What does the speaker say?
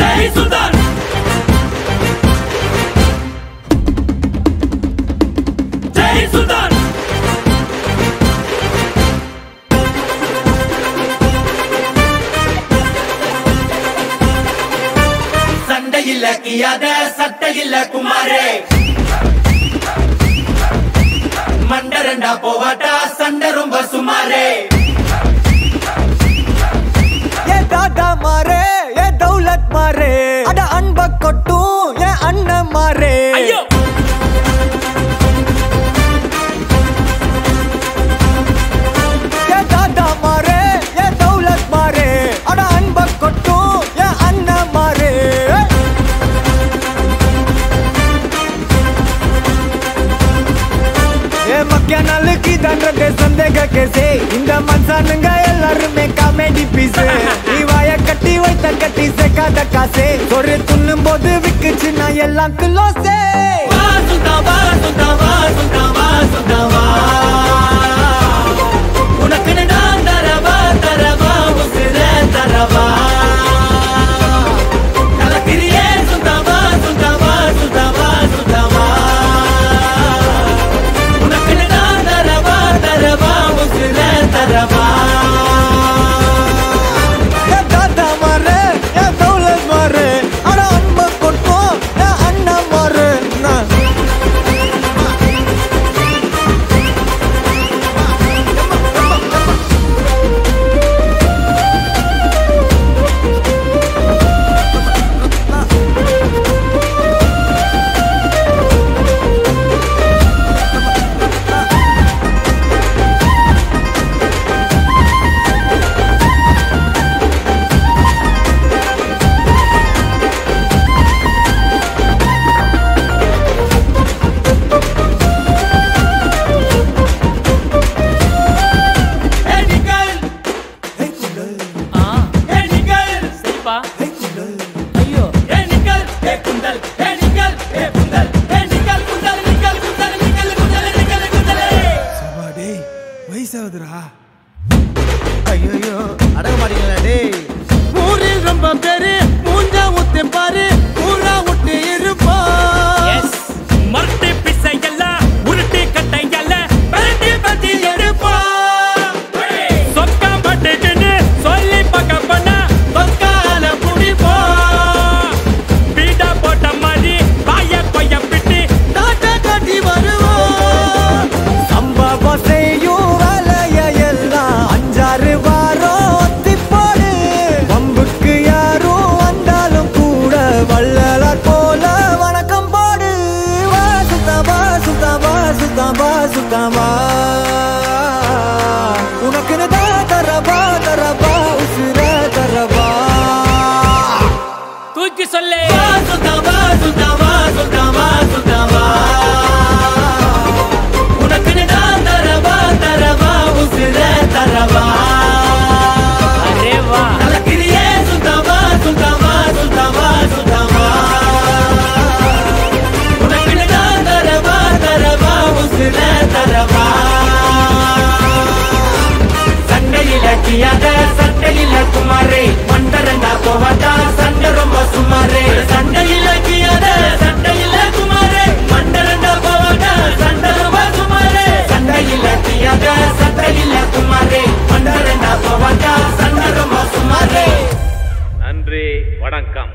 ஜெய் சுல்தான் ஜெய் சுல்தான் சண்டையில்ல கியாத சட்டையில்ல குமாரே மண்டரண்டா போவாட்டா சண்டை ரொம்ப சுமாரே ஏ தாத்தா மாரே ஏ தௌலத் மாரே அட அன்ப கொட்டும் ஏ அண்ணன் மாரே ஐயோ ஏ தாத்தா மாரே ஏ தௌலத் மாரே அட அன்ப கொட்டும் ஏ அண்ணன் மாரே ஏ மக்கிய நாளுக்கு தண்டத்தை சந்தேக கேசே இந்த மனுஷனுங்க எல்லாருமே காமெடி பீஸ் நீ வாய கட்டி வைத்த கட்டி சேர்க்காத காசே ஒரு துண்ணும் போது விக்குச்சு நான் எல்லாம் கிலோசே வா சுல்தான் வா சுல்தான் வா சுல்தான் வா சுல்தான் வா உனக்கு நான் தரவா தரவா உசுர தரவா கலக்கிரியே சுல்தான் வா சுல்தான் வா சுல்தான் வா சுல்தான் வா உனக்கு நான் தரவா தரவா உசுர தரவா ஏ தாத்தா மாரே ஏ தௌலத் மாரே அட அன்ப கொட்டும் ஏ அண்ணன் மாரே ஐயோ அடங்க மாட்டீங்களா டேய் ஊரில் ரொம்ப பேரு மூஞ்சா ஊத்தி பாரு ஊரா விட்டு இருப்பா மரட்டு பிசையல்ல உருட்டு கட்டையல்ல பரட்டி பத்தி எடுப்பா சொக்கா பட்டுன்னு சொல்லி பக்க பண்ண சொக்கால புடிப்பா பீடா போட்ட மாதிரி வாய கொய்ய பிட்டு தாத்தா காட்டி வருவோம் சம்பவம் செய்யும் வேலைய எல்லாம் அஞ்சாறு வாரம் ஒத்தி போடு வம்புக்கு யாரும் வந்தாலும் கூட வள்ளலார் போல வணக்கம் போடு வா சுத்தம் வா சுத்தம் வா சுத்தம் வா சுத்தம் வா உனக்குன்னு தரவா தரவா உசுர தரவா தூக்கி சொல்லு சுல்தான் வா சுல்தான் வா சுல்தான் வா சுல்தான் வா உனக்கு நான் தரவா தரவா உசுர தரவா அரே வா கலக்கிரியே சுல்தான் வா சுல்தான் வா சுல்தான் வா சுல்தான் வா உனக்கு நான் தரவா தரவா உசுர தரவா சண்டையில கியாத சண்டையில குமாரே மண்டரண்டா போவாட்டா சண்டை ரொம்ப சுமாரே சண்டையில கியாத சண்டையில குமாரே மண்டரண்டா போவாட்டா சண்டை ரொம்ப சுமாரே சண்டையில கியாத சண்டையில குமாரே மண்டரண்டா போவாட்டா சண்டை ரொம்ப சுமாரே நன்றி வணக்கம்.